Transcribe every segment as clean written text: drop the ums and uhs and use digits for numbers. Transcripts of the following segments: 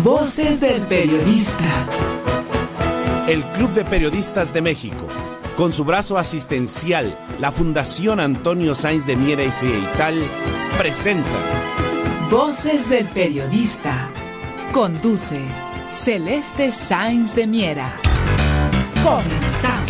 Voces del Periodista. El Club de Periodistas de México, con su brazo asistencial, la Fundación Antonio Sáenz de Miera y Feital, presenta Voces del Periodista. Conduce Celeste Sáenz de Miera. Comenzamos.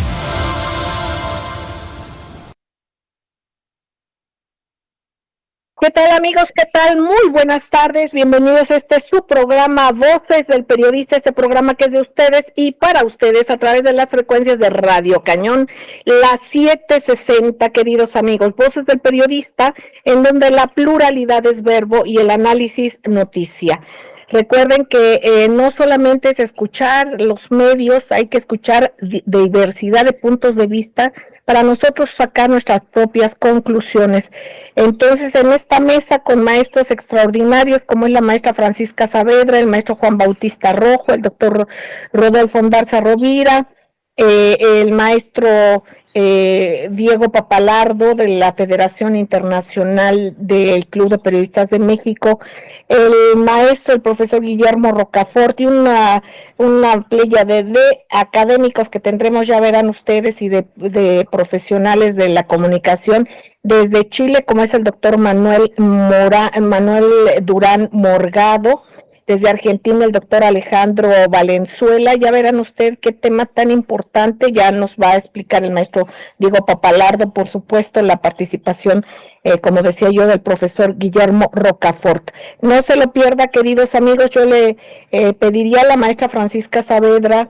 ¿Qué tal, amigos? ¿Qué tal? Muy buenas tardes, bienvenidos a su programa Voces del Periodista, este programa que es de ustedes y para ustedes a través de las frecuencias de Radio Cañón, las 760, queridos amigos, Voces del Periodista, en donde la pluralidad es verbo y el análisis noticia. Recuerden que no solamente es escuchar los medios, hay que escuchar diversidad de puntos de vista para nosotros sacar nuestras propias conclusiones. Entonces, en esta mesa con maestros extraordinarios, como es la maestra Francisca Saavedra, el maestro Juan Bautista Rojo, el doctor Rodolfo Ondarza Rovira, el maestro Diego Papalardo de la Federación Internacional del Club de Periodistas de México, el maestro, el profesor Guillermo Rocafort y una playa de académicos que tendremos, ya verán ustedes, y de profesionales de la comunicación desde Chile, como es el doctor Manuel Durán Morgado. Desde Argentina, el doctor Alejandro Valenzuela. Ya verán usted qué tema tan importante, ya nos va a explicar el maestro Diego Papalardo, por supuesto, la participación, como decía yo, del profesor Guillermo Rocafort. No se lo pierda, queridos amigos, yo le pediría a la maestra Francisca Saavedra,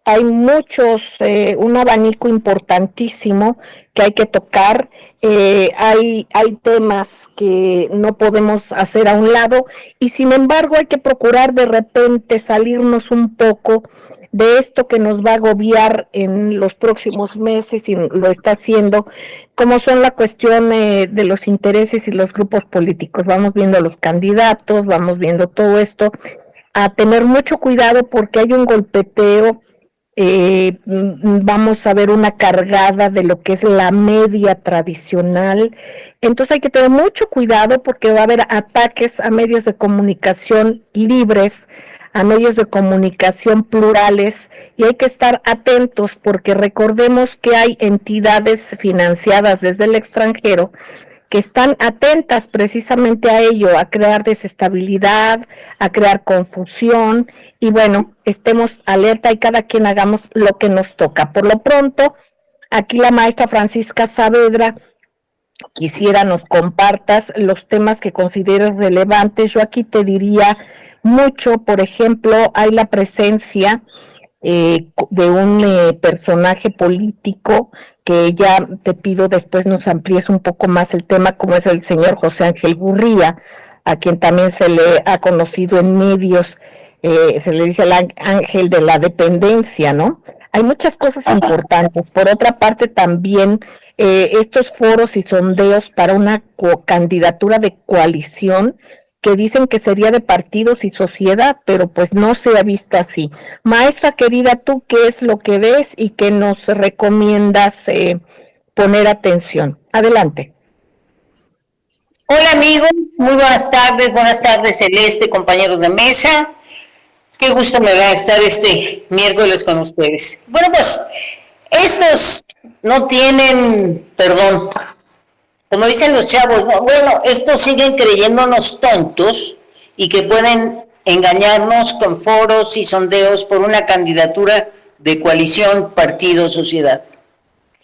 hay un abanico importantísimo que hay que tocar, hay temas que no podemos hacer a un lado y sin embargo hay que procurar de repente salirnos un poco de esto que nos va a agobiar en los próximos meses y lo está haciendo, como son la cuestión de los intereses y los grupos políticos. Vamos viendo los candidatos, vamos viendo todo esto, a tener mucho cuidado porque hay un golpeteo. Vamos a ver una cargada de lo que es la media tradicional, entonces hay que tener mucho cuidado porque va a haber ataques a medios de comunicación libres, a medios de comunicación plurales y hay que estar atentos porque recordemos que hay entidades financiadas desde el extranjero que están atentas precisamente a ello, a crear desestabilidad, a crear confusión, y bueno, estemos alerta y cada quien hagamos lo que nos toca. Por lo pronto, aquí la maestra Francisca Saavedra, quisiera nos compartas los temas que consideres relevantes. Yo aquí te diría mucho, por ejemplo, hay la presencia de un personaje político que ya te pido después nos amplíes un poco más el tema, como es el señor José Ángel Gurría, a quien también se le ha conocido en medios, se le dice el ángel de la dependencia, ¿no? Hay muchas cosas importantes. Por otra parte, también estos foros y sondeos para una candidatura de coalición que dicen que sería de partidos y sociedad, pero pues no se ha visto así. Maestra querida, ¿tú qué es lo que ves y qué nos recomiendas poner atención? Adelante. Hola amigos, muy buenas tardes Celeste, compañeros de mesa. Qué gusto me va a estar este miércoles con ustedes. Bueno, pues estos no tienen perdón. Como dicen los chavos, bueno, estos siguen creyéndonos tontos y que pueden engañarnos con foros y sondeos por una candidatura de coalición, partido, sociedad.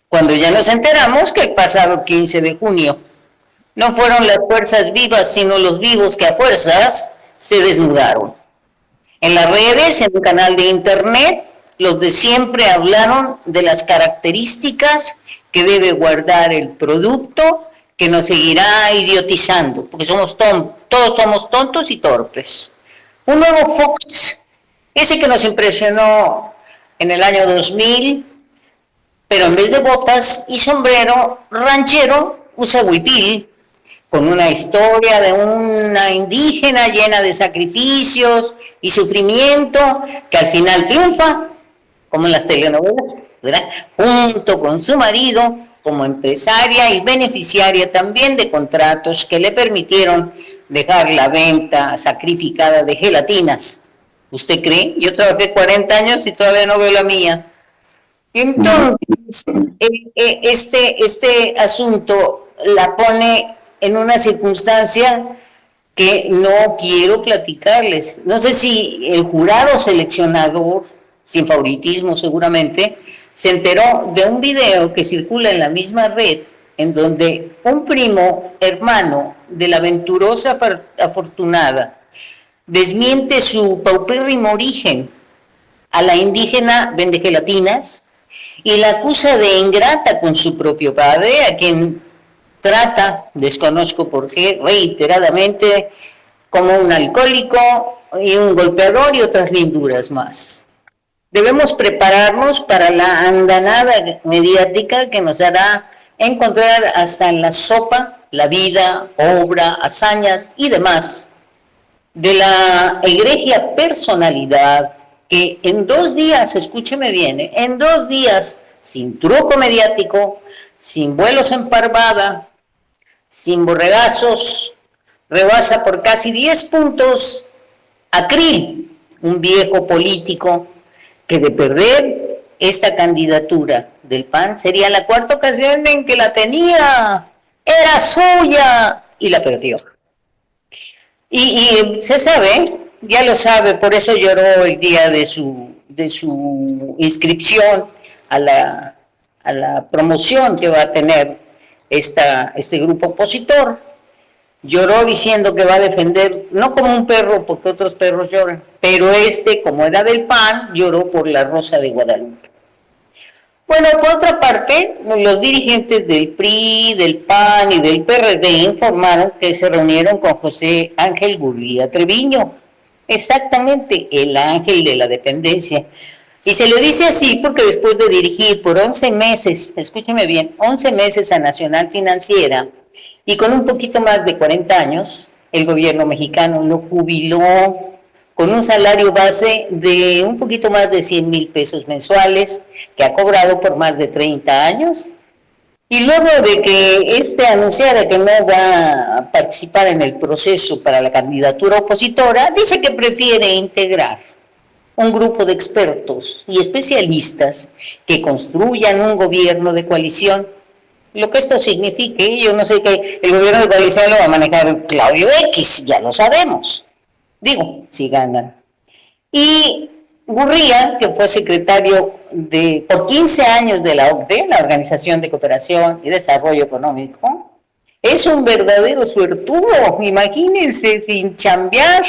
Cuando ya nos enteramos que el pasado 15 de junio no fueron las fuerzas vivas, sino los vivos que a fuerzas se desnudaron. En las redes, en el canal de internet, los de siempre hablaron de las características que debe guardar el producto que nos seguirá idiotizando, porque todos somos tontos y torpes. Un nuevo Fox, ese que nos impresionó en el año 2000, pero en vez de botas y sombrero ranchero, usa huipil, con una historia de una indígena llena de sacrificios y sufrimiento, que al final triunfa, como en las telenovelas, ¿verdad? Junto con su marido, como empresaria y beneficiaria también de contratos que le permitieron dejar la venta sacrificada de gelatinas ¿Usted cree? Yo trabajé 40 años y todavía no veo la mía. Entonces, este asunto la pone en una circunstancia que no quiero platicarles. No sé si el jurado seleccionador, sin favoritismo seguramente, se enteró de un video que circula en la misma red, en donde un primo hermano de la aventurosa afortunada desmiente su paupérrimo origen a la indígena vendegelatinas y la acusa de ingrata con su propio padre, a quien trata, desconozco por qué, reiteradamente como un alcohólico y un golpeador y otras linduras más. Debemos prepararnos para la andanada mediática que nos hará encontrar hasta en la sopa la vida, obra, hazañas y demás de la egregia personalidad que en 2 días, escúcheme bien, en 2 días, sin truco mediático, sin vuelos en parvada, sin borregazos, rebasa por casi 10 puntos a Krill, un viejo político que de perder esta candidatura del PAN sería la 4ª ocasión en que la tenía, era suya y la perdió. Y se sabe, ya lo sabe, por eso lloró el día de su inscripción a la promoción que va a tener este grupo opositor. Lloró diciendo que va a defender, no como un perro, porque otros perros lloran, pero como era del PAN, lloró por la Rosa de Guadalupe. Bueno, por otra parte, los dirigentes del PRI, del PAN y del PRD informaron que se reunieron con José Ángel Gurría Treviño, exactamente el ángel de la dependencia. Y se le dice así porque después de dirigir por 11 meses, escúcheme bien, 11 meses a Nacional Financiera y con un poquito más de 40 años, el gobierno mexicano lo jubiló con un salario base de un poquito más de 100,000 pesos mensuales, que ha cobrado por más de 30 años. Y luego de que anunciara que no va a participar en el proceso para la candidatura opositora, dice que prefiere integrar un grupo de expertos y especialistas que construyan un gobierno de coalición. Lo que esto signifique, yo no sé, que el gobierno de coalición lo va a manejar Claudio X, ya lo sabemos. Digo, si ganan. Y Gurría, que fue secretario por 15 años de la OCDE, la Organización de Cooperación y Desarrollo Económico, es un verdadero suertudo. Imagínense, sin chambear,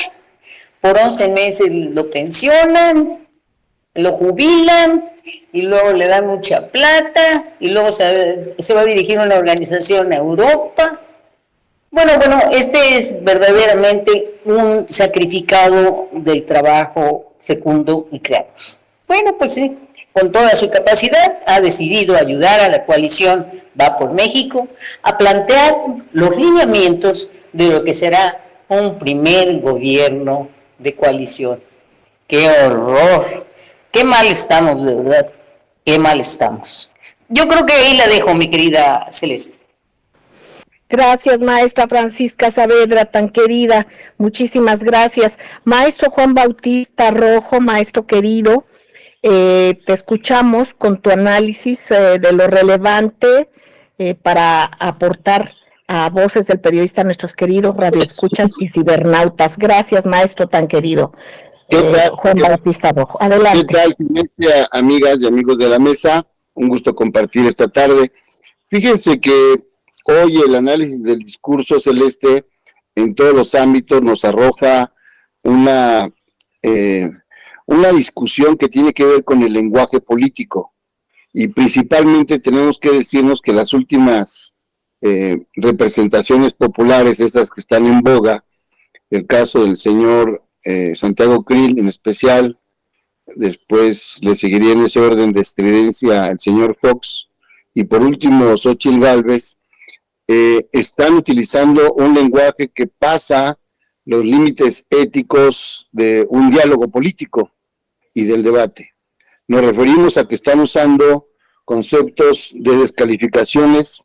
por 11 meses lo pensionan, lo jubilan y luego le dan mucha plata y luego se va a dirigir a una organización a Europa. Bueno, este es verdaderamente un sacrificado del trabajo fecundo y creativo. Bueno, pues sí, con toda su capacidad ha decidido ayudar a la coalición Va por México a plantear los lineamientos de lo que será un primer gobierno de coalición. ¡Qué horror! ¡Qué mal estamos, de verdad! ¡Qué mal estamos! Yo creo que ahí la dejo, mi querida Celeste. Gracias, maestra Francisca Saavedra, tan querida. Muchísimas gracias. Maestro Juan Bautista Rojo, maestro querido, te escuchamos con tu análisis de lo relevante para aportar a Voces del Periodista a nuestros queridos radioescuchas y cibernautas. Gracias, maestro tan querido. Juan Bautista Rojo. Adelante. ¿Qué tal, amigas y amigos de la mesa? Un gusto compartir esta tarde. Fíjense que hoy el análisis del discurso celeste en todos los ámbitos nos arroja una discusión que tiene que ver con el lenguaje político, y principalmente tenemos que decirnos que las últimas representaciones populares, esas que están en boga, el caso del señor Santiago Krill en especial, después le seguiría en ese orden de estridencia el señor Fox, y por último Xóchitl Gálvez, están utilizando un lenguaje que pasa los límites éticos de un diálogo político y del debate. Nos referimos a que están usando conceptos de descalificaciones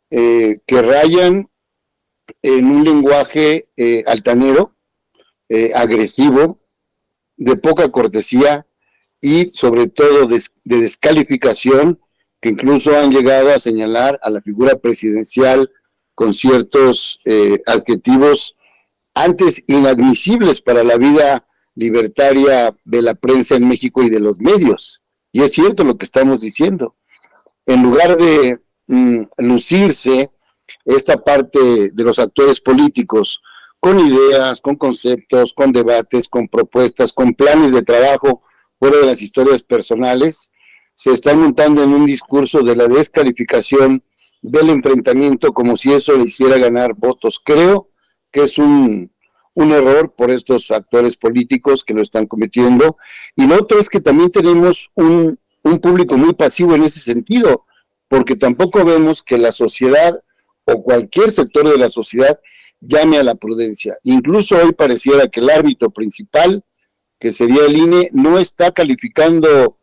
que rayan en un lenguaje altanero, agresivo, de poca cortesía y sobre todo de descalificación, que incluso han llegado a señalar a la figura presidencial con ciertos adjetivos antes inadmisibles para la vida libertaria de la prensa en México y de los medios. Y es cierto lo que estamos diciendo. En lugar de lucirse esta parte de los actores políticos con ideas, con conceptos, con debates, con propuestas, con planes de trabajo fuera de las historias personales, se están montando en un discurso de la descalificación del enfrentamiento como si eso le hiciera ganar votos. Creo que es un error por estos actores políticos que lo están cometiendo. Y lo otro es que también tenemos un público muy pasivo en ese sentido, porque tampoco vemos que la sociedad o cualquier sector de la sociedad llame a la prudencia. Incluso hoy pareciera que el árbitro principal, que sería el INE, no está calificando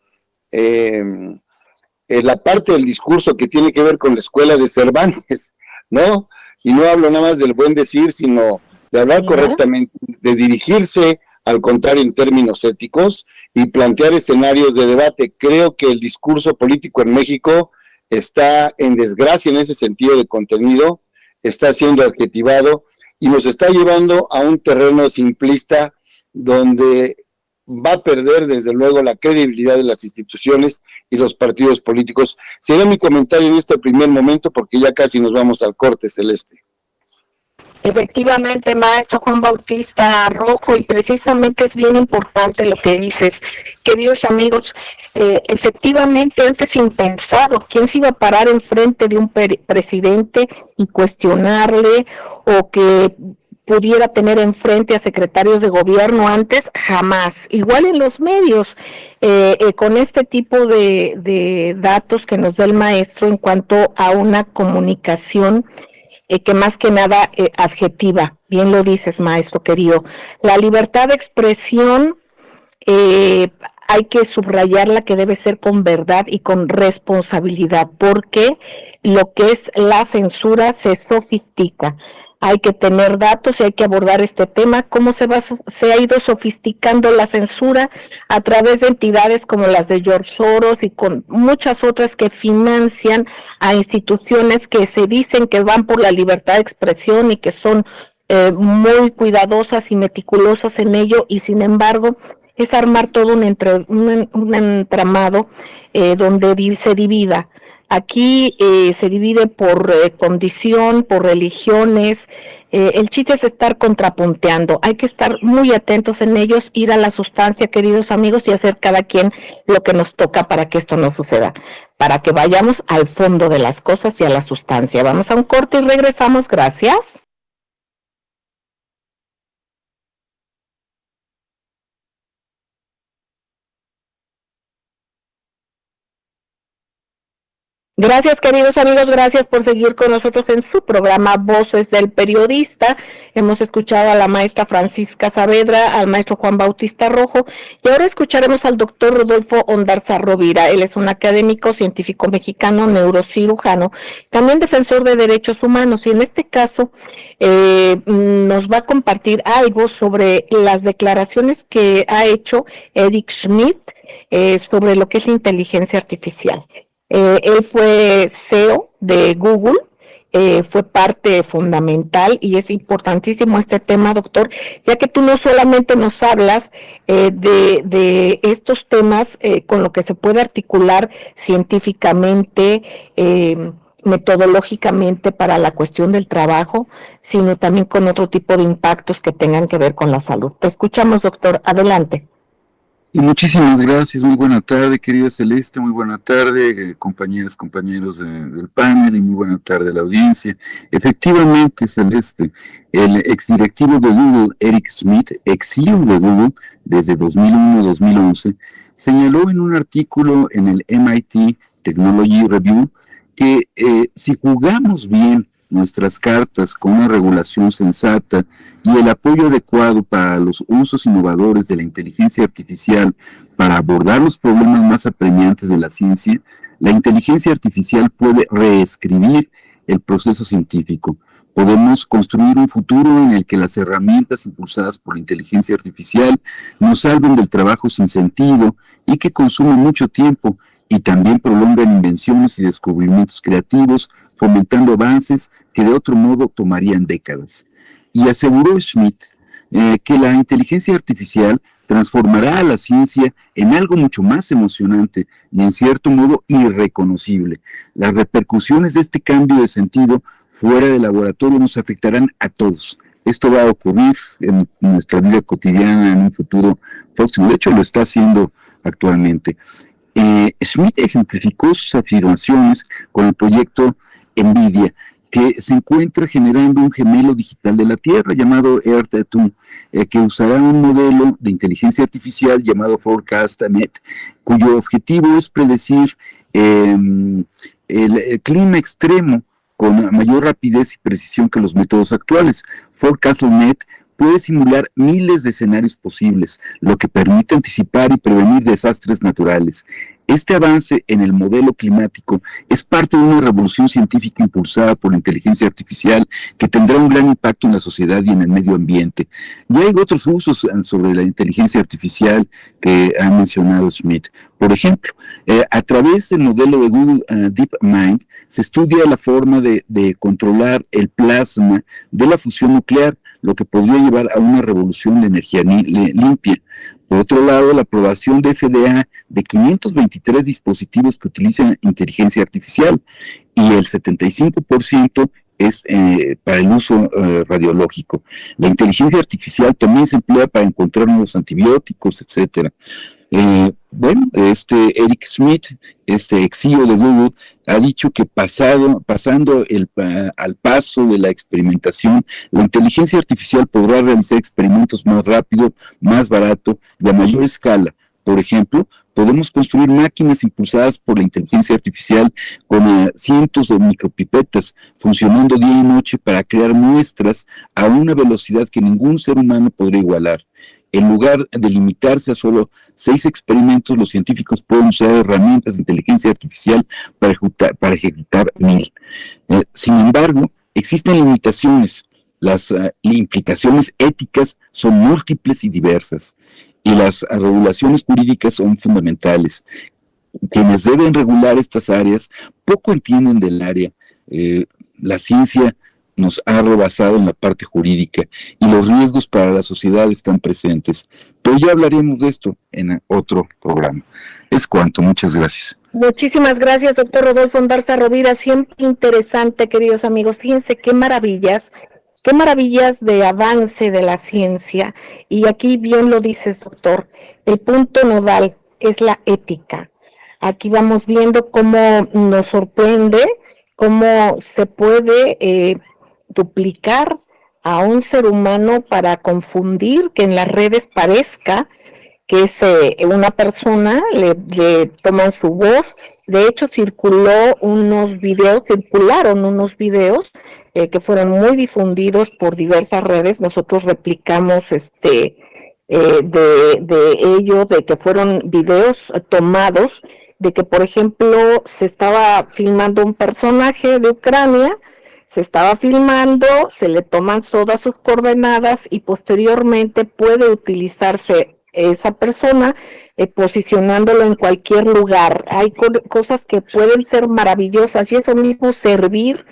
la parte del discurso que tiene que ver con la escuela de Cervantes, ¿no? Y no hablo nada más del buen decir, sino de hablar correctamente, de dirigirse al contrario en términos éticos y plantear escenarios de debate. Creo que el discurso político en México está en desgracia en ese sentido de contenido, está siendo adjetivado y nos está llevando a un terreno simplista donde va a perder desde luego la credibilidad de las instituciones y los partidos políticos. Será mi comentario en este primer momento porque ya casi nos vamos al corte, Celeste. Efectivamente, maestro Juan Bautista Rojo, y precisamente es bien importante lo que dices. Queridos amigos, efectivamente antes impensado, ¿quién se iba a parar enfrente de un presidente y cuestionarle o que pudiera tener enfrente a secretarios de gobierno antes? Jamás. Igual en los medios, con este tipo de datos que nos da el maestro en cuanto a una comunicación que más que nada adjetiva, bien lo dices, maestro querido. La libertad de expresión hay que subrayarla, que debe ser con verdad y con responsabilidad, porque lo que es la censura se sofistica. Hay que tener datos y hay que abordar este tema, cómo se ha ido sofisticando la censura a través de entidades como las de George Soros y con muchas otras que financian a instituciones que se dicen que van por la libertad de expresión y que son muy cuidadosas y meticulosas en ello, y sin embargo es armar todo un entramado donde se divida. Aquí se divide por condición, por religiones. El chiste es estar contrapunteando. Hay que estar muy atentos en ellos, ir a la sustancia, queridos amigos, y hacer cada quien lo que nos toca para que esto no suceda, para que vayamos al fondo de las cosas y a la sustancia. Vamos a un corte y regresamos. Gracias. Gracias, queridos amigos, gracias por seguir con nosotros en su programa Voces del Periodista. Hemos escuchado a la maestra Francisca Saavedra, al maestro Juan Bautista Rojo, y ahora escucharemos al doctor Rodolfo Ondarza Rovira. Él es un académico, científico mexicano, neurocirujano, también defensor de derechos humanos, y en este caso nos va a compartir algo sobre las declaraciones que ha hecho Eric Schmidt sobre lo que es la inteligencia artificial. Él fue CEO de Google, fue parte fundamental, y es importantísimo este tema, doctor, ya que tú no solamente nos hablas de estos temas con lo que se puede articular científicamente, metodológicamente para la cuestión del trabajo, sino también con otro tipo de impactos que tengan que ver con la salud. Te escuchamos, doctor, adelante. Y muchísimas gracias, muy buena tarde, querida Celeste, muy buena tarde, compañeras, compañeros del panel, y muy buena tarde a la audiencia. Efectivamente, Celeste, el exdirectivo de Google, Eric Schmidt, ex-CEO de Google desde 2001-2011, señaló en un artículo en el MIT Technology Review que si jugamos bien nuestras cartas con una regulación sensata y el apoyo adecuado para los usos innovadores de la inteligencia artificial para abordar los problemas más apremiantes de la ciencia, la inteligencia artificial puede reescribir el proceso científico, Podemos construir un futuro en el que las herramientas impulsadas por la inteligencia artificial nos salven del trabajo sin sentido y que consumen mucho tiempo y también prolongan invenciones y descubrimientos creativos, fomentando avances que de otro modo tomarían décadas. Y aseguró Schmidt que la inteligencia artificial transformará a la ciencia en algo mucho más emocionante y en cierto modo irreconocible. Las repercusiones de este cambio de sentido fuera del laboratorio nos afectarán a todos. Esto va a ocurrir en nuestra vida cotidiana en un futuro próximo. De hecho, lo está haciendo actualmente. Schmidt ejemplificó sus afirmaciones con el proyecto NVIDIA, que se encuentra generando un gemelo digital de la Tierra llamado Earth-2, que usará un modelo de inteligencia artificial llamado Forecast-Net, cuyo objetivo es predecir el clima extremo con mayor rapidez y precisión que los métodos actuales. Forecast-Net puede simular miles de escenarios posibles, lo que permite anticipar y prevenir desastres naturales. Este avance en el modelo climático es parte de una revolución científica impulsada por la inteligencia artificial que tendrá un gran impacto en la sociedad y en el medio ambiente. Y hay otros usos sobre la inteligencia artificial que ha mencionado Schmidt. Por ejemplo, a través del modelo de Google DeepMind se estudia la forma de controlar el plasma de la fusión nuclear, lo que podría llevar a una revolución de energía limpia. Por otro lado, la aprobación de FDA de 523 dispositivos que utilizan inteligencia artificial y el 75% es para el uso radiológico. La inteligencia artificial también se emplea para encontrar nuevos antibióticos, etcétera. Eric Schmidt, ex CEO de Google, ha dicho que pasando al paso de la experimentación, la inteligencia artificial podrá realizar experimentos más rápido, más barato y a mayor escala. Por ejemplo, podemos construir máquinas impulsadas por la inteligencia artificial con cientos de micropipetas, funcionando día y noche para crear muestras a una velocidad que ningún ser humano podrá igualar. En lugar de limitarse a solo 6 experimentos, los científicos pueden usar herramientas de inteligencia artificial para ejecutar 1000. Sin embargo, existen limitaciones. Las implicaciones éticas son múltiples y diversas, y las regulaciones jurídicas son fundamentales. Quienes deben regular estas áreas poco entienden del área. La ciencia nos ha rebasado en la parte jurídica y los riesgos para la sociedad están presentes. Pero ya hablaremos de esto en otro programa. Es cuanto, muchas gracias. Muchísimas gracias, doctor Rodolfo Ondarza Rovira. Siempre interesante, queridos amigos. Fíjense qué maravillas de avance de la ciencia. Y aquí bien lo dices, doctor, el punto nodal es la ética. Aquí vamos viendo cómo nos sorprende, cómo se puede duplicar a un ser humano para confundir, que en las redes parezca que es una persona, le toman su voz. De hecho, circularon unos videos que fueron muy difundidos por diversas redes. Nosotros replicamos de ello, de que fueron videos tomados, de que, por ejemplo, se estaba filmando un personaje de Ucrania, se estaba filmando, se le toman todas sus coordenadas y posteriormente puede utilizarse esa persona posicionándolo en cualquier lugar. Hay cosas que pueden ser maravillosas y eso mismo servir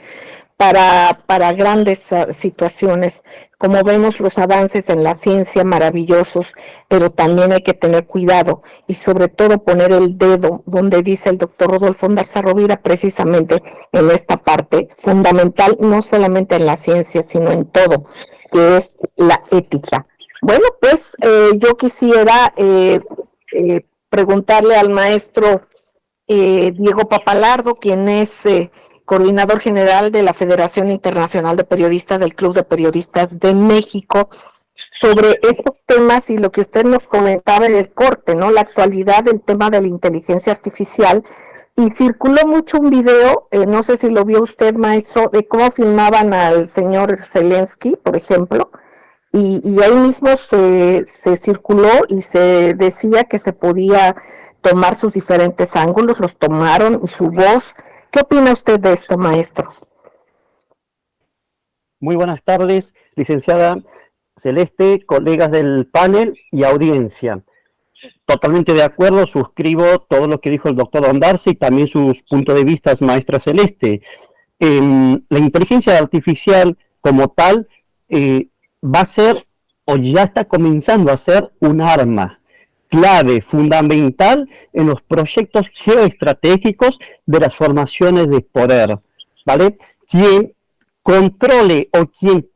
para grandes situaciones. Como vemos, los avances en la ciencia maravillosos, pero también hay que tener cuidado y sobre todo poner el dedo donde dice el doctor Rodolfo Ondarza Rovira, precisamente en esta parte fundamental, no solamente en la ciencia, sino en todo, que es la ética. Bueno, pues yo quisiera preguntarle al maestro Diego Papalardo, quien es coordinador general de la Federación Internacional de Periodistas del Club de Periodistas de México, sobre estos temas y lo que usted nos comentaba en el corte, ¿no? La actualidad del tema de la inteligencia artificial. Y circuló mucho un video, no sé si lo vio usted, maestro, de cómo filmaban al señor Zelensky, por ejemplo, y ahí mismo se circuló y se decía que se podía tomar sus diferentes ángulos, los tomaron y su voz. ¿Qué opina usted de esto, maestro? Muy buenas tardes, licenciada Celeste, colegas del panel y audiencia. Totalmente de acuerdo, suscribo todo lo que dijo el doctor Ondarza y también sus puntos de vista, maestra Celeste. La inteligencia artificial como tal va a ser, o ya está comenzando a ser, un arma clave, fundamental en los proyectos geoestratégicos de las formaciones de poder, ¿vale? Quien controle o quien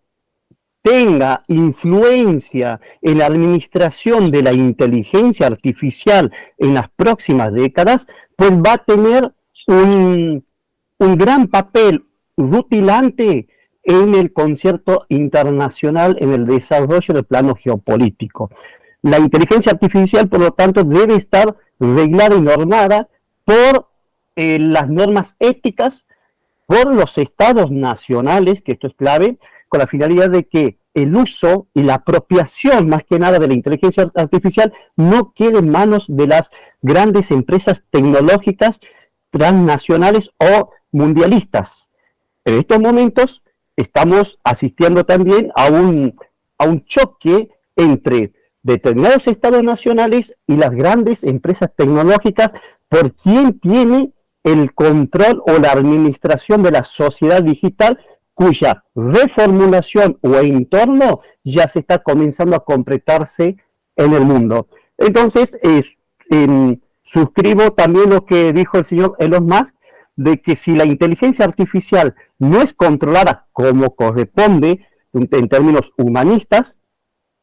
tenga influencia en la administración de la inteligencia artificial en las próximas décadas, pues va a tener un gran papel rutilante en el concierto internacional, en el desarrollo del plano geopolítico. La inteligencia artificial, por lo tanto, debe estar reglada y normada por las normas éticas, por los estados nacionales, que esto es clave, con la finalidad de que el uso y la apropiación, más que nada, de la inteligencia artificial no quede en manos de las grandes empresas tecnológicas transnacionales o mundialistas. En estos momentos estamos asistiendo también a un choque entre determinados estados nacionales y las grandes empresas tecnológicas por quién tiene el control o la administración de la sociedad digital, cuya reformulación o entorno ya se está comenzando a completarse en el mundo. Entonces, suscribo también lo que dijo el señor Elon Musk, de que si la inteligencia artificial no es controlada como corresponde en términos humanistas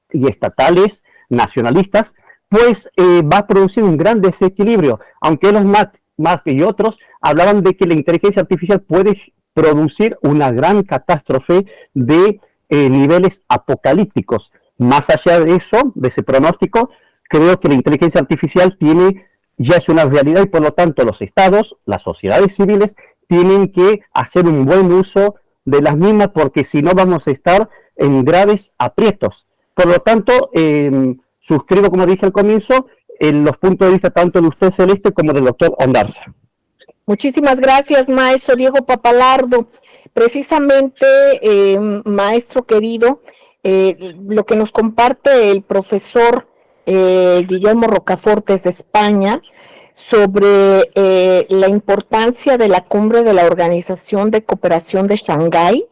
y estatales, nacionalistas, pues va a producir un gran desequilibrio, aunque Elon Musk y otros hablaban de que la inteligencia artificial puede producir una gran catástrofe de niveles apocalípticos. Más allá de eso, de ese pronóstico, creo que la inteligencia artificial ya es una realidad y por lo tanto los estados, las sociedades civiles, tienen que hacer un buen uso de las mismas porque si no vamos a estar en graves aprietos. Por lo tanto, suscribo, como dije al comienzo, los puntos de vista tanto de usted, Celeste, como del doctor Ondarza. Muchísimas gracias, maestro Diego Papalardo. Precisamente, maestro querido, lo que nos comparte el profesor Guillermo Rocafort desde España sobre la importancia de la cumbre de la Organización de Cooperación de Shanghái,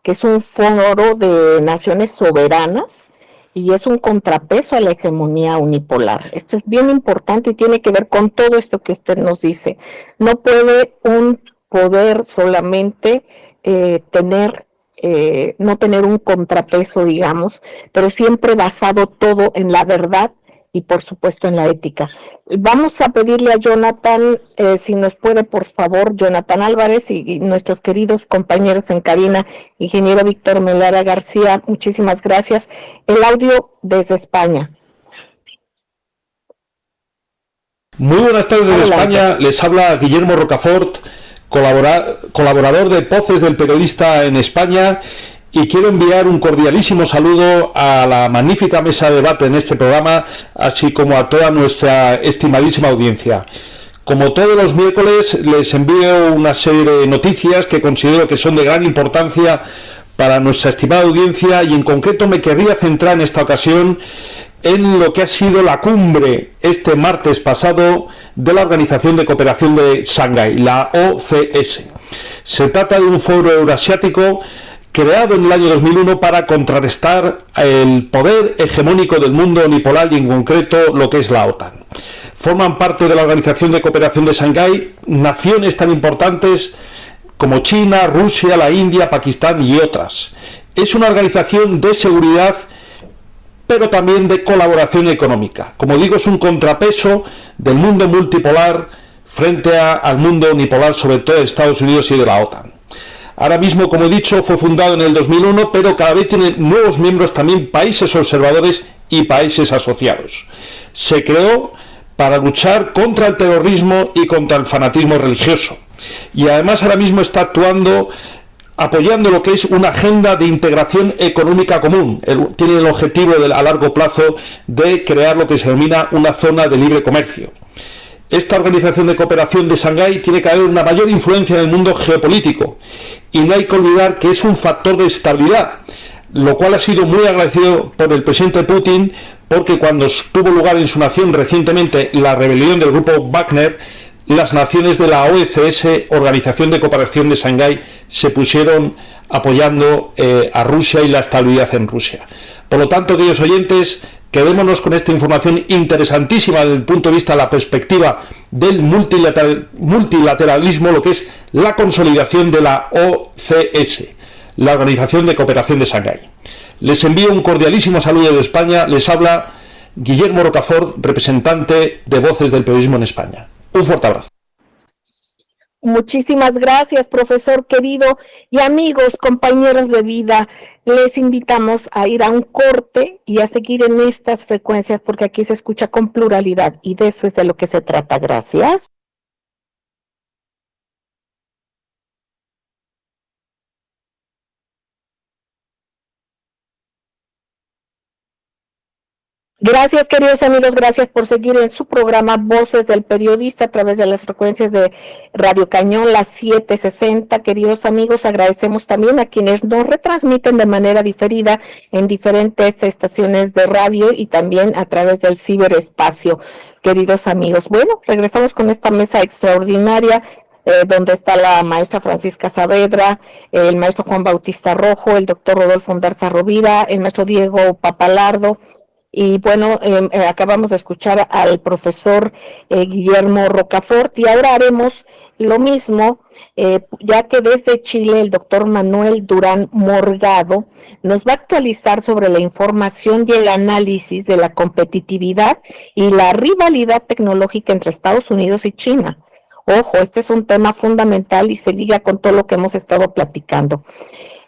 que es un foro de naciones soberanas y es un contrapeso a la hegemonía unipolar. Esto es bien importante y tiene que ver con todo esto que usted nos dice. No puede un poder solamente no tener un contrapeso, digamos, pero siempre basado todo en la verdad y por supuesto en la ética. Vamos a pedirle a Jonathan, si nos puede por favor, Jonathan Álvarez y nuestros queridos compañeros en cabina, ingeniero Víctor Melara García, muchísimas gracias. El audio desde España. Muy buenas tardes desde España, les habla Guillermo Rocafort, colaborador de Voces del Periodista en España, y quiero enviar un cordialísimo saludo a la magnífica mesa de debate en este programa, así como a toda nuestra estimadísima audiencia. Como todos los miércoles, les envío una serie de noticias que considero que son de gran importancia para nuestra estimada audiencia, y en concreto me querría centrar en esta ocasión en lo que ha sido la cumbre este martes pasado de la Organización de Cooperación de Shanghái, la OCS. Se trata de un foro eurasiático creado en el año 2001 para contrarrestar el poder hegemónico del mundo unipolar y en concreto lo que es la OTAN. Forman parte de la Organización de Cooperación de Shanghái naciones tan importantes como China, Rusia, la India, Pakistán y otras. Es una organización de seguridad, pero también de colaboración económica. Como digo, es un contrapeso del mundo multipolar frente al mundo unipolar, sobre todo de Estados Unidos y de la OTAN. Ahora mismo, como he dicho, fue fundado en el 2001, pero cada vez tiene nuevos miembros también, países observadores y países asociados. Se creó para luchar contra el terrorismo y contra el fanatismo religioso. Y además ahora mismo está actuando, apoyando lo que es una agenda de integración económica común. Tiene el objetivo a largo plazo de crear lo que se denomina una zona de libre comercio. esta organización de cooperación de Shanghái tiene que haber una mayor influencia en el mundo geopolítico y no hay que olvidar que es un factor de estabilidad, lo cual ha sido muy agradecido por el presidente Putin, porque cuando tuvo lugar en su nación recientemente la rebelión del grupo Wagner, las naciones de la OCS, Organización de Cooperación de Shanghái, se pusieron apoyando a Rusia y la estabilidad en Rusia. Por lo tanto, queridos oyentes, quedémonos con esta información interesantísima desde el punto de vista de la perspectiva del multilateralismo, lo que es la consolidación de la OCS, la Organización de Cooperación de Shanghái. Les envío un cordialísimo saludo de España. Les habla Guillermo Rocafort, representante de Voces del Periodismo en España. Un fuerte abrazo. Muchísimas gracias, profesor querido. Y amigos, compañeros de vida, les invitamos a ir a un corte y a seguir en estas frecuencias, porque aquí se escucha con pluralidad y de eso es de lo que se trata. Gracias. Gracias, queridos amigos, gracias por seguir en su programa Voces del Periodista a través de las frecuencias de Radio Cañón, las 760. Queridos amigos, agradecemos también a quienes nos retransmiten de manera diferida en diferentes estaciones de radio y también a través del ciberespacio. Queridos amigos, bueno, regresamos con esta mesa extraordinaria donde está la maestra Francisca Saavedra, el maestro Juan Bautista Rojo, el doctor Rodolfo Ondarza Rovira, el maestro Diego Papalardo. Y bueno, acabamos de escuchar al profesor Guillermo Rocafort y ahora haremos lo mismo, ya que desde Chile el doctor Manuel Durán Morgado nos va a actualizar sobre la información y el análisis de la competitividad y la rivalidad tecnológica entre Estados Unidos y China. Ojo, este es un tema fundamental y se liga con todo lo que hemos estado platicando.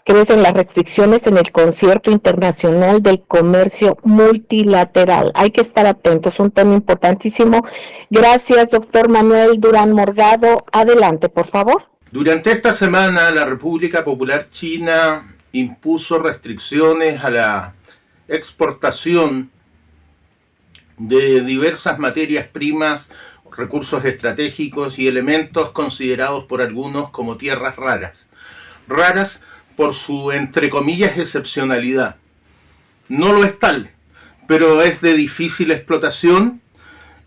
Crecen las restricciones en el Concierto Internacional del Comercio Multilateral. Hay que estar atentos, un tema importantísimo. Gracias, doctor Manuel Durán Morgado. Adelante, por favor. Durante esta semana, la República Popular China impuso restricciones a la exportación de diversas materias primas, recursos estratégicos y elementos considerados por algunos como tierras raras. Raras por su, entre comillas, excepcionalidad. No lo es tal, pero es de difícil explotación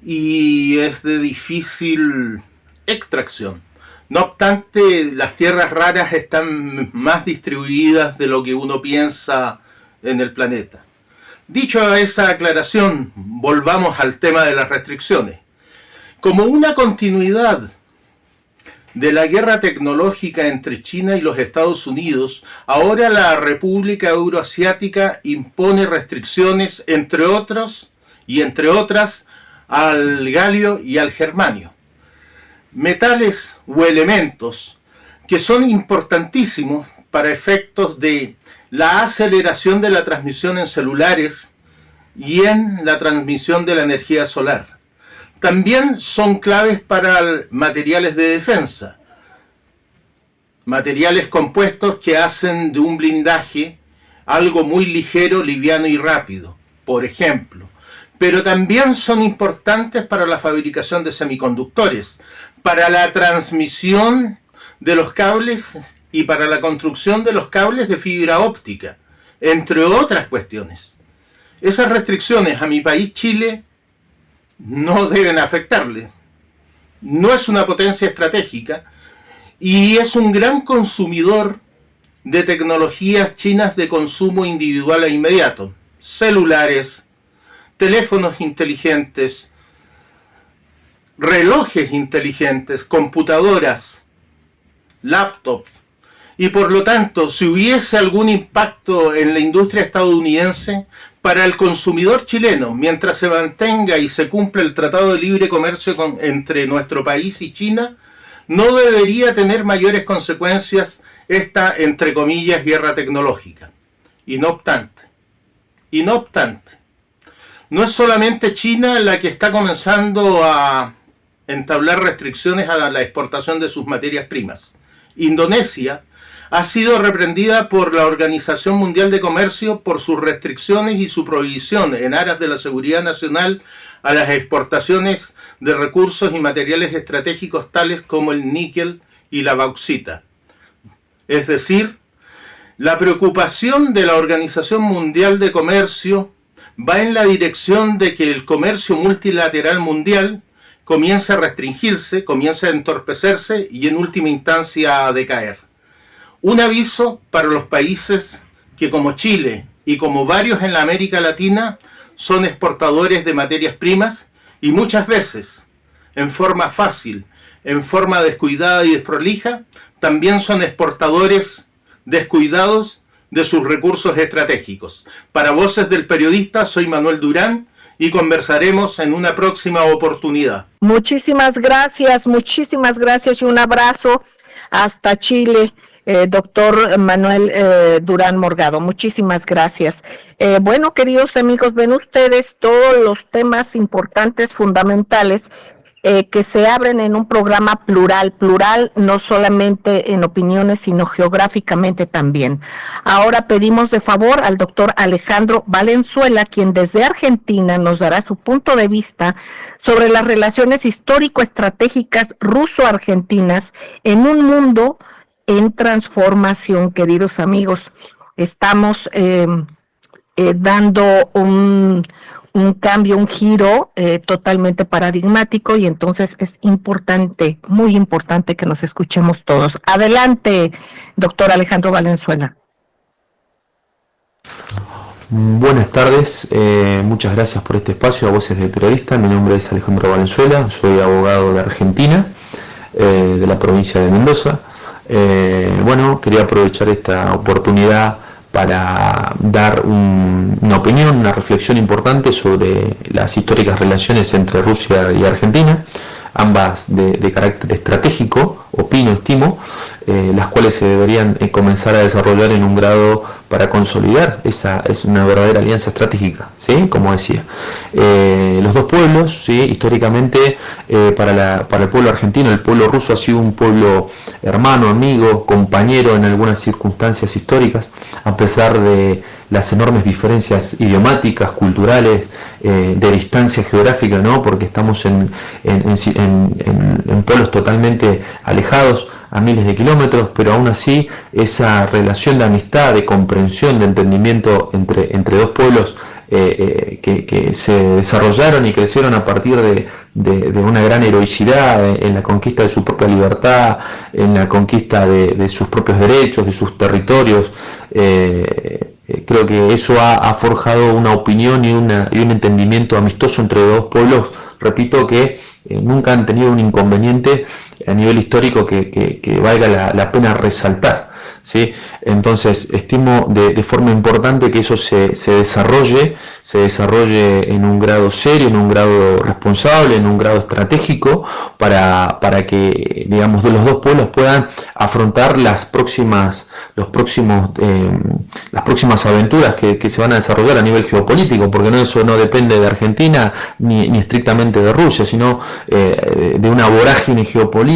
y es de difícil extracción. No obstante, las tierras raras están más distribuidas de lo que uno piensa en el planeta. Dicho esa aclaración, volvamos al tema de las restricciones. Como una continuidad de la guerra tecnológica entre China y los Estados Unidos, ahora la República Euroasiática impone restricciones, entre otras, al galio y al germanio. Metales o elementos que son importantísimos para efectos de la aceleración de la transmisión en celulares y en la transmisión de la energía solar. También son claves para materiales de defensa, materiales compuestos que hacen de un blindaje algo muy ligero, liviano y rápido, por ejemplo. Pero también son importantes para la fabricación de semiconductores, para la transmisión de los cables y para la construcción de los cables de fibra óptica, entre otras cuestiones. Esas restricciones a mi país, Chile, no deben afectarles. No es una potencia estratégica y es un gran consumidor de tecnologías chinas de consumo individual e inmediato. Celulares, teléfonos inteligentes, relojes inteligentes, computadoras, laptops. Y por lo tanto, si hubiese algún impacto en la industria estadounidense, para el consumidor chileno, mientras se mantenga y se cumpla el Tratado de Libre Comercio entre nuestro país y China, no debería tener mayores consecuencias esta, entre comillas, guerra tecnológica. Y no obstante, no es solamente China la que está comenzando a entablar restricciones a la exportación de sus materias primas. Indonesia ha sido reprendida por la Organización Mundial de Comercio por sus restricciones y su prohibición en aras de la seguridad nacional a las exportaciones de recursos y materiales estratégicos tales como el níquel y la bauxita. Es decir, la preocupación de la Organización Mundial de Comercio va en la dirección de que el comercio multilateral mundial comience a restringirse, comience a entorpecerse y en última instancia a decaer. Un aviso para los países que, como Chile y como varios en la América Latina, son exportadores de materias primas y muchas veces, en forma fácil, en forma descuidada y desprolija, también son exportadores descuidados de sus recursos estratégicos. Para Voces del Periodista, soy Manuel Durán y conversaremos en una próxima oportunidad. Muchísimas gracias y un abrazo hasta Chile, doctor Manuel Durán Morgado. Muchísimas gracias. Bueno, queridos amigos, ven ustedes todos los temas importantes, fundamentales, que se abren en un programa plural no solamente en opiniones, sino geográficamente también. Ahora pedimos de favor al doctor Alejandro Valenzuela, quien desde Argentina nos dará su punto de vista sobre las relaciones histórico-estratégicas ruso-argentinas en un mundo en transformación. Queridos amigos, estamos dando un cambio, un giro totalmente paradigmático, y entonces es importante, muy importante que nos escuchemos todos. Adelante, doctor Alejandro Valenzuela. Buenas tardes, muchas gracias por este espacio a Voces del Periodista. Mi nombre es Alejandro Valenzuela, soy abogado de Argentina, de la provincia de Mendoza. Bueno, quería aprovechar esta oportunidad para dar una opinión, una reflexión importante sobre las históricas relaciones entre Rusia y Argentina, ambas de carácter estratégico, estimo, las cuales se deberían comenzar a desarrollar en un grado para consolidar esa es una verdadera alianza estratégica, ¿sí? Como decía. Los dos pueblos, ¿sí? Históricamente, para el pueblo argentino, el pueblo ruso ha sido un pueblo hermano, amigo, compañero en algunas circunstancias históricas, a pesar de las enormes diferencias idiomáticas, culturales, de distancia geográfica, ¿no? Porque estamos en pueblos totalmente alejados, a miles de kilómetros, pero aún así esa relación de amistad, de comprensión, de entendimiento entre dos pueblos que se desarrollaron y crecieron a partir de una gran heroicidad en la conquista de su propia libertad, en la conquista de sus propios derechos, de sus territorios. Creo que eso ha forjado una opinión y un entendimiento amistoso entre dos pueblos, repito, que nunca han tenido un inconveniente a nivel histórico que valga la pena resaltar, ¿sí? Entonces estimo de forma importante que eso se desarrolle en un grado serio, en un grado responsable, en un grado estratégico, para que, digamos, de los dos pueblos puedan afrontar las próximas aventuras que se van a desarrollar a nivel geopolítico, porque eso no depende de Argentina ni estrictamente de Rusia, sino de una vorágine geopolítica,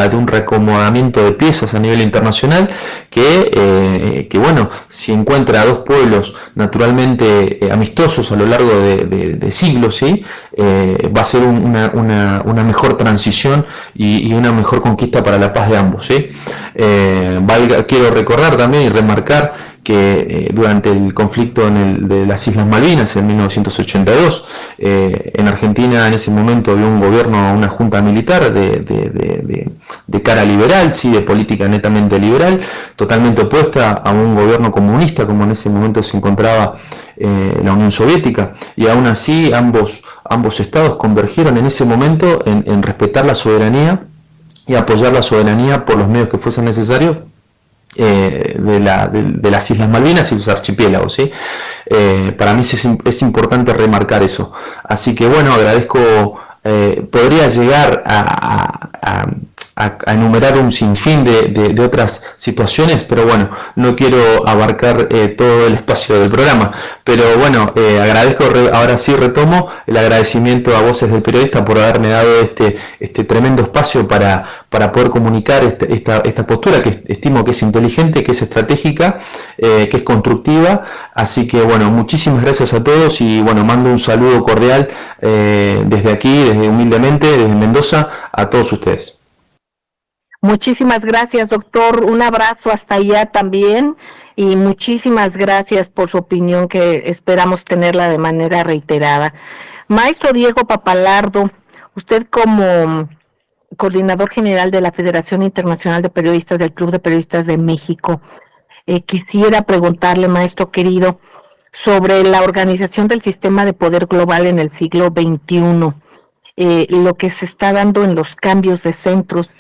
de un reacomodamiento de piezas a nivel internacional que bueno, si encuentra a dos pueblos naturalmente amistosos a lo largo de siglos, ¿sí? Va a ser una mejor transición y una mejor conquista para la paz de ambos, ¿sí? Quiero recordar también y remarcar que durante el conflicto de las Islas Malvinas en 1982, en Argentina en ese momento había un gobierno, una junta militar de cara liberal, sí, de política netamente liberal, totalmente opuesta a un gobierno comunista como en ese momento se encontraba la Unión Soviética, y aún así ambos estados convergieron en ese momento en respetar la soberanía y apoyar la soberanía por los medios que fuesen necesarios de las Islas Malvinas y sus archipiélagos, ¿sí? Para mí es importante remarcar eso. Así que bueno, agradezco, podría llegar a a enumerar un sinfín de otras situaciones, pero bueno, no quiero abarcar todo el espacio del programa. Pero bueno, agradezco, ahora sí retomo el agradecimiento a Voces del Periodista por haberme dado este tremendo espacio para poder comunicar esta postura que estimo que es inteligente, que es estratégica, que es constructiva. Así que bueno, muchísimas gracias a todos y bueno, mando un saludo cordial desde aquí, desde humildemente, desde Mendoza, a todos ustedes. Muchísimas gracias, doctor. Un abrazo hasta allá también y muchísimas gracias por su opinión, que esperamos tenerla de manera reiterada. Maestro Diego Papalardo, usted como coordinador general de la Federación Internacional de Periodistas del Club de Periodistas de México, quisiera preguntarle, maestro querido, sobre la organización del sistema de poder global en el siglo XXI, lo que se está dando en los cambios de centros,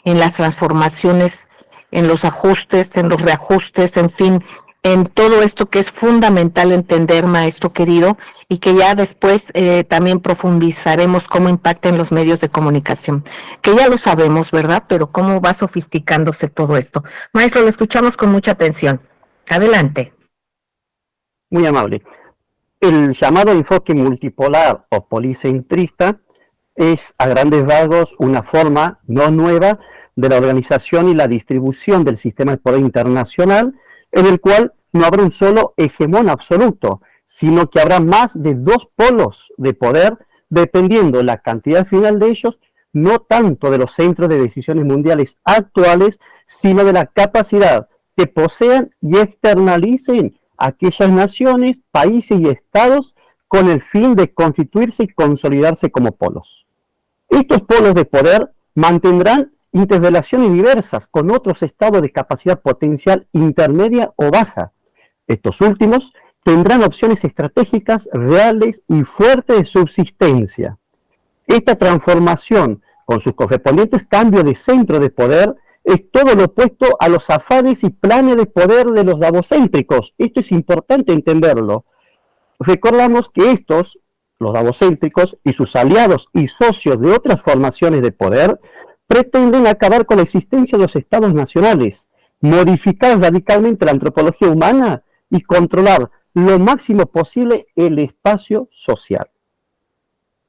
en las transformaciones, en los ajustes, en los reajustes, en fin, en todo esto que es fundamental entender, maestro querido, y que ya después también profundizaremos cómo impacta en los medios de comunicación, que ya lo sabemos, ¿verdad? Pero cómo va sofisticándose todo esto. Maestro, lo escuchamos con mucha atención. Adelante. Muy amable. El llamado enfoque multipolar o policentrista es, a grandes rasgos, una forma no nueva de la organización y la distribución del sistema de poder internacional, en el cual no habrá un solo hegemón absoluto, sino que habrá más de dos polos de poder, dependiendo la cantidad final de ellos, no tanto de los centros de decisiones mundiales actuales, sino de la capacidad que posean y externalicen aquellas naciones, países y estados con el fin de constituirse y consolidarse como polos. Estos polos de poder mantendrán interrelaciones diversas con otros estados de capacidad potencial intermedia o baja. Estos últimos tendrán opciones estratégicas reales y fuertes de subsistencia. Esta transformación, con sus correspondientes cambios de centro de poder, es todo lo opuesto a los afanes y planes de poder de los davocéntricos. Esto es importante entenderlo. Recordamos que los davocéntricos y sus aliados y socios de otras formaciones de poder, pretenden acabar con la existencia de los estados nacionales, modificar radicalmente la antropología humana y controlar lo máximo posible el espacio social.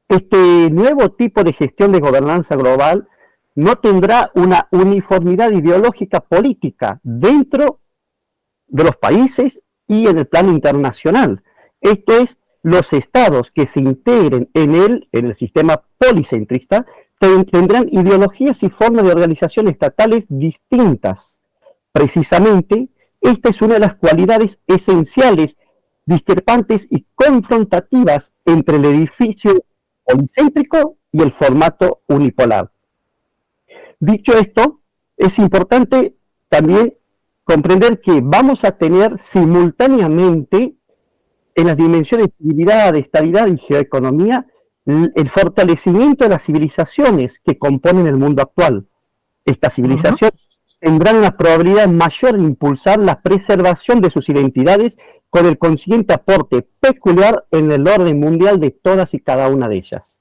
Este nuevo tipo de gestión de gobernanza global no tendrá una uniformidad ideológica política dentro de los países y en el plano internacional. Esto es, los estados que se integren en el sistema policentrista, tendrán ideologías y formas de organización estatales distintas. Precisamente, esta es una de las cualidades esenciales, discrepantes y confrontativas entre el edificio policéntrico y el formato unipolar. Dicho esto, es importante también comprender que vamos a tener simultáneamente en las dimensiones de civilidad, de estabilidad y geoeconomía el fortalecimiento de las civilizaciones que componen el mundo actual. Estas civilizaciones tendrán una probabilidad mayor de impulsar la preservación de sus identidades con el consiguiente aporte peculiar en el orden mundial de todas y cada una de ellas.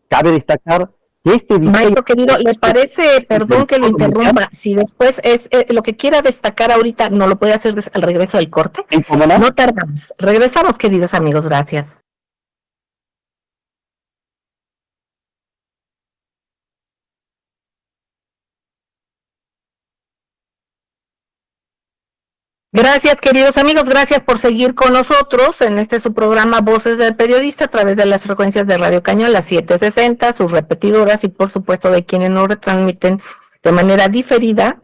Cabe destacar que este diseño... Maestro querido, ¿le parece, perdón que lo interrumpa, si después es lo que quiera destacar ahorita, no lo puede hacer al regreso del corte? No tardamos. Regresamos, queridos amigos, gracias. Gracias, queridos amigos, gracias por seguir con nosotros en su programa Voces del Periodista a través de las frecuencias de Radio Cañón, las 760, sus repetidoras y por supuesto de quienes nos retransmiten de manera diferida,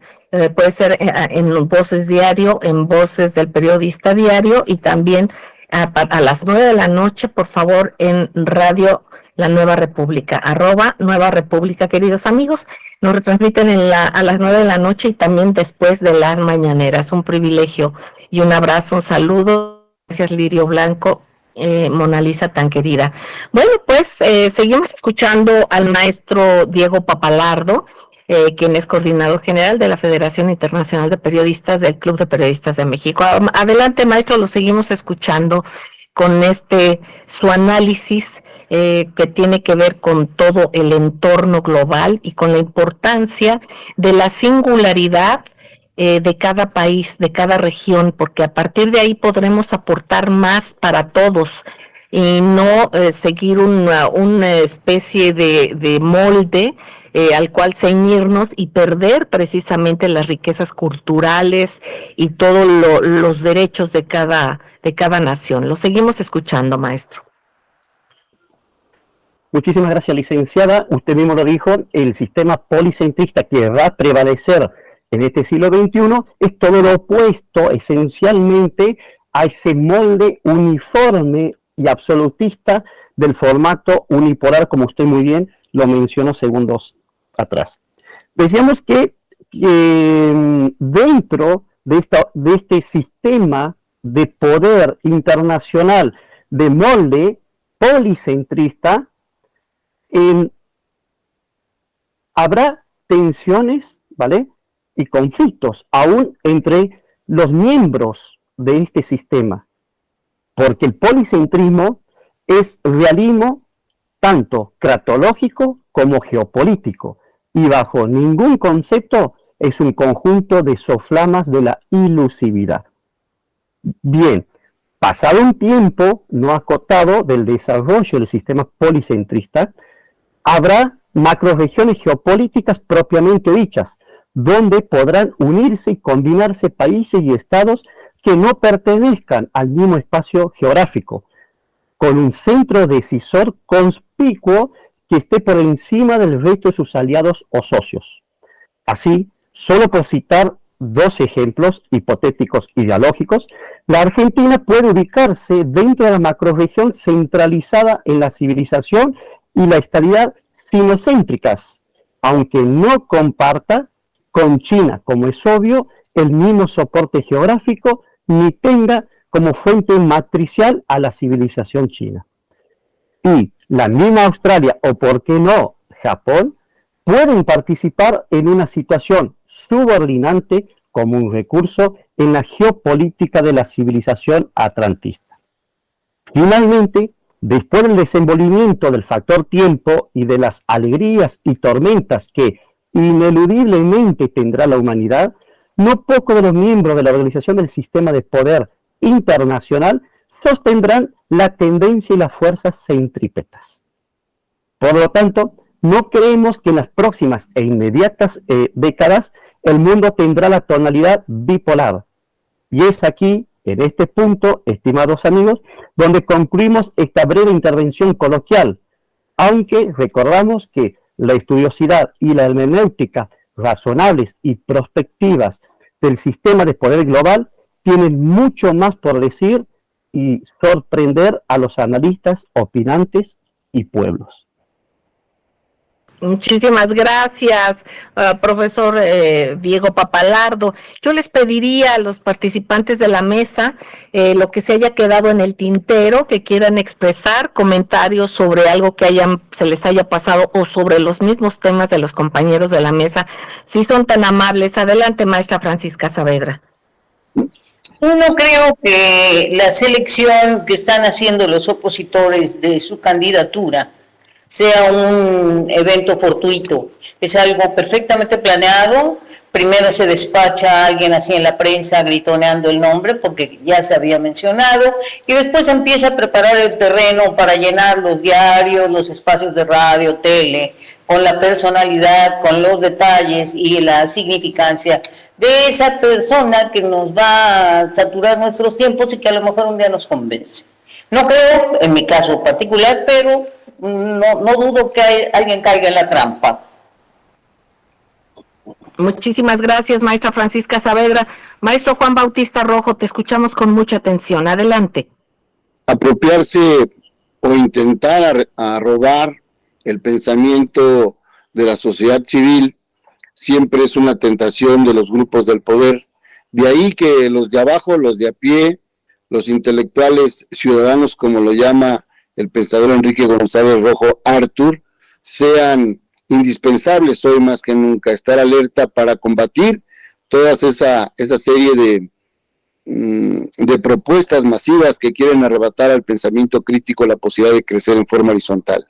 puede ser en Voces Diario, en Voces del Periodista Diario y también a las 9 de la noche, por favor, en Radio La Nueva República, @Nueva República, queridos amigos. Nos retransmiten a las 9 de la noche y también después de las mañaneras. Un privilegio y un abrazo, un saludo. Gracias, Lirio Blanco, Mona Lisa tan querida. Bueno, pues seguimos escuchando al maestro Diego Papalardo, quien es coordinador general de la Federación Internacional de Periodistas del Club de Periodistas de México. Adelante, maestro, lo seguimos escuchando. con su análisis que tiene que ver con todo el entorno global y con la importancia de la singularidad de cada país, de cada región, porque a partir de ahí podremos aportar más para todos y no seguir una especie de molde al cual ceñirnos y perder precisamente las riquezas culturales y todos los derechos de cada nación. Lo seguimos escuchando, maestro. Muchísimas gracias, licenciada. Usted mismo lo dijo, el sistema policentrista que va a prevalecer en este siglo XXI es todo lo opuesto esencialmente a ese molde uniforme y absolutista del formato unipolar, como usted muy bien lo mencionó segundos atrás. Decíamos que dentro de este sistema de poder internacional de molde policentrista, habrá tensiones, ¿vale?, y conflictos aún entre los miembros de este sistema, porque el policentrismo es realismo tanto cratológico como geopolítico, y bajo ningún concepto es un conjunto de soflamas de la ilusividad. Bien, pasado un tiempo no acotado del desarrollo del sistema policentrista, habrá macrorregiones geopolíticas propiamente dichas, donde podrán unirse y combinarse países y estados que no pertenezcan al mismo espacio geográfico, con un centro decisor conspicuo que esté por encima del resto de sus aliados o socios. Así, solo por citar dos ejemplos hipotéticos ideológicos, la Argentina puede ubicarse dentro de la macrorregión centralizada en la civilización y la estabilidad sinocéntricas, aunque no comparta con China, como es obvio, el mismo soporte geográfico, ni tenga como fuente matricial a la civilización china. Y la misma Australia, o por qué no, Japón, pueden participar en una situación subordinante como un recurso en la geopolítica de la civilización atlantista. Finalmente, después del desenvolvimiento del factor tiempo y de las alegrías y tormentas que ineludiblemente tendrá la humanidad, no pocos de los miembros de la organización del sistema de poder internacional sostendrán la tendencia y las fuerzas centrípetas. Por lo tanto, no creemos que en las próximas e inmediatas décadas el mundo tendrá la tonalidad bipolar. Y es aquí, en este punto, estimados amigos, donde concluimos esta breve intervención coloquial, aunque recordamos que la estudiosidad y la hermenéutica razonables y prospectivas del sistema de poder global tienen mucho más por decir y sorprender a los analistas, opinantes y pueblos. Muchísimas gracias, profesor Diego Papalardo. Yo les pediría a los participantes de la mesa lo que se haya quedado en el tintero, que quieran expresar comentarios sobre algo que se les haya pasado o sobre los mismos temas de los compañeros de la mesa. Si son tan amables, adelante, maestra Francisca Saavedra. No creo que la selección que están haciendo los opositores de su candidatura sea un evento fortuito, es algo perfectamente planeado. Primero se despacha a alguien así en la prensa gritoneando el nombre porque ya se había mencionado, y después empieza a preparar el terreno para llenar los diarios, los espacios de radio, tele, con la personalidad, con los detalles y la significancia de esa persona que nos va a saturar nuestros tiempos y que a lo mejor un día nos convence. No creo, en mi caso particular, pero no dudo que alguien caiga en la trampa. Muchísimas gracias, maestra Francisca Saavedra. Maestro Juan Bautista Rojo, te escuchamos con mucha atención. Adelante. Apropiarse o intentar a robar el pensamiento de la sociedad civil siempre es una tentación de los grupos del poder. De ahí que los de abajo, los de a pie, los intelectuales ciudadanos, como lo llama el pensador Enrique González Rojo Artur, sean indispensables hoy más que nunca, estar alerta para combatir toda esa serie de propuestas masivas que quieren arrebatar al pensamiento crítico la posibilidad de crecer en forma horizontal.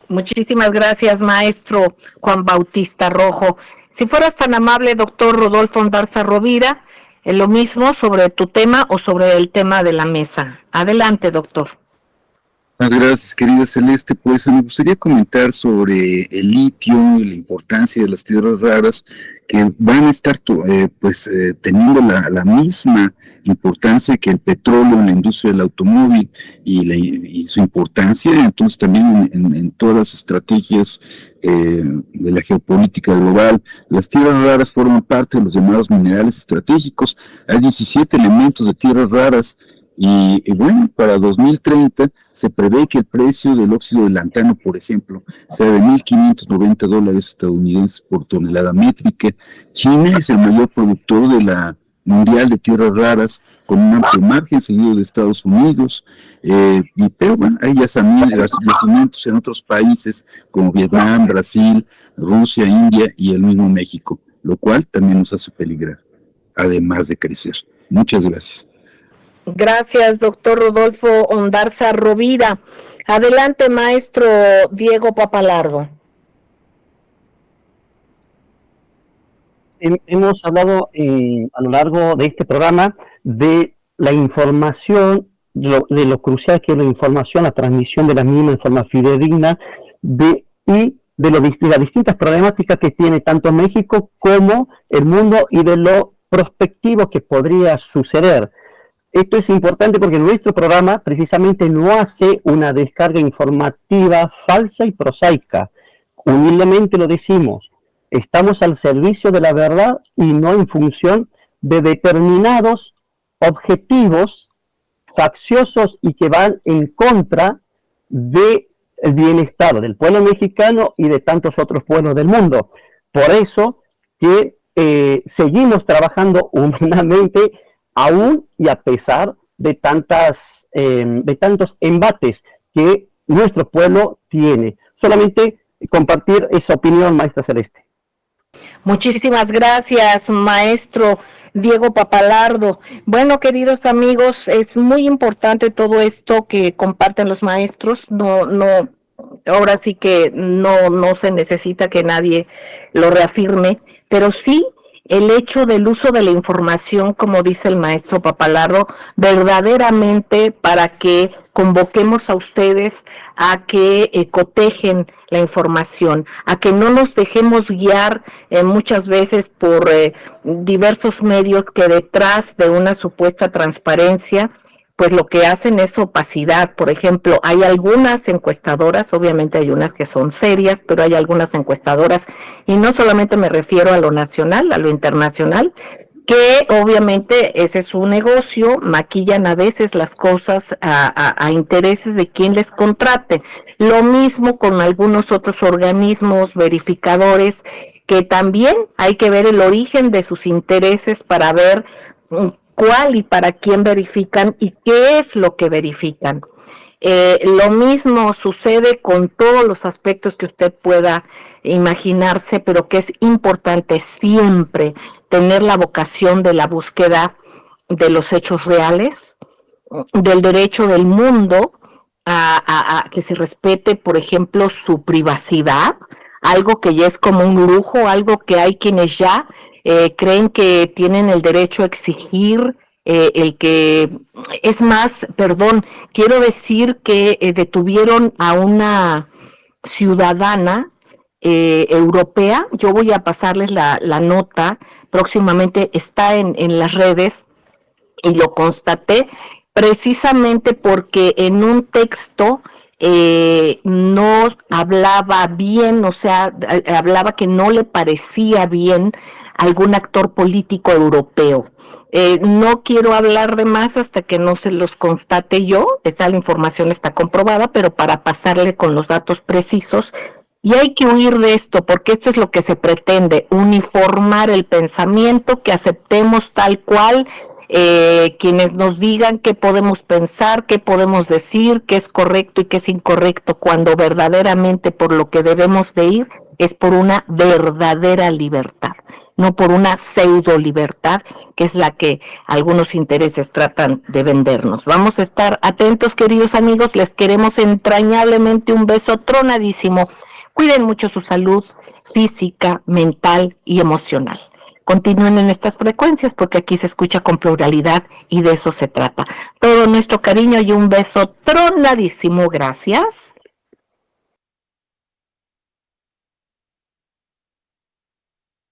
Muchísimas gracias, maestro Juan Bautista Rojo. Si fueras tan amable, doctor Rodolfo Ondarza Rovira, lo mismo sobre tu tema o sobre el tema de la mesa. Adelante, doctor. Muchas gracias, querida Celeste. Pues me gustaría comentar sobre el litio y la importancia de las tierras raras, que van a estar teniendo la misma importancia que el petróleo en la industria del automóvil y su importancia, entonces también en todas las estrategias de la geopolítica global. Las tierras raras forman parte de los llamados minerales estratégicos. Hay 17 elementos de tierras raras. Y bueno, para 2030 se prevé que el precio del óxido de lantano, por ejemplo, sea de $1,590 estadounidenses por tonelada métrica. China es el mayor productor de la mundial de tierras raras, con un amplio margen seguido de Estados Unidos, pero bueno, hay yacimientos en otros países como Vietnam, Brasil, Rusia, India y el mismo México, lo cual también nos hace peligrar, además de crecer. Muchas gracias. Gracias, doctor Rodolfo Ondarza Rovira. Adelante, maestro Diego Papalardo. Hemos hablado a lo largo de este programa de la información, de lo crucial que es la información, la transmisión de la misma en forma fidedigna, de las distintas problemáticas que tiene tanto México como el mundo y de lo prospectivo que podría suceder. Esto es importante porque nuestro programa precisamente no hace una descarga informativa falsa y prosaica. Humildemente lo decimos, estamos al servicio de la verdad y no en función de determinados objetivos facciosos y que van en contra del bienestar del pueblo mexicano y de tantos otros pueblos del mundo. Por eso que seguimos trabajando humanamente aún y a pesar de tantos embates que nuestro pueblo tiene. Solamente compartir esa opinión, maestra Celeste. Muchísimas gracias, maestro Diego Papalardo. Bueno, queridos amigos, es muy importante todo esto que comparten los maestros. Ahora sí que no se necesita que nadie lo reafirme, pero sí el hecho del uso de la información, como dice el maestro Papalardo, verdaderamente para que convoquemos a ustedes a que cotejen la información, a que no nos dejemos guiar muchas veces por diversos medios que detrás de una supuesta transparencia, pues lo que hacen es opacidad. Por ejemplo, hay algunas encuestadoras, obviamente hay unas que son serias, pero hay algunas encuestadoras, y no solamente me refiero a lo nacional, a lo internacional, que obviamente ese es su negocio, maquillan a veces las cosas a intereses de quien les contrate. Lo mismo con algunos otros organismos verificadores, que también hay que ver el origen de sus intereses para ver cuál y para quién verifican y qué es lo que verifican. Lo mismo sucede con todos los aspectos que usted pueda imaginarse, pero que es importante siempre tener la vocación de la búsqueda de los hechos reales, del derecho del mundo a que se respete, por ejemplo, su privacidad, algo que ya es como un lujo, algo que hay quienes ya creen que tienen el derecho a exigir, quiero decir que detuvieron a una ciudadana europea. Yo voy a pasarles la nota, próximamente está en las redes, y lo constaté precisamente porque en un texto no hablaba bien, o sea, hablaba que no le parecía bien algún actor político europeo. No quiero hablar de más hasta que no se los constate yo, la información está comprobada, pero para pasarle con los datos precisos. Y hay que huir de esto, porque esto es lo que se pretende, uniformar el pensamiento, que aceptemos tal cual quienes nos digan qué podemos pensar, qué podemos decir, qué es correcto y qué es incorrecto, cuando verdaderamente por lo que debemos de ir es por una verdadera libertad, no por una pseudo libertad, que es la que algunos intereses tratan de vendernos. Vamos a estar atentos, queridos amigos, les queremos entrañablemente un beso tronadísimo. Cuiden mucho su salud física, mental y emocional. Continúen en estas frecuencias porque aquí se escucha con pluralidad y de eso se trata. Todo nuestro cariño y un beso tronadísimo. Gracias.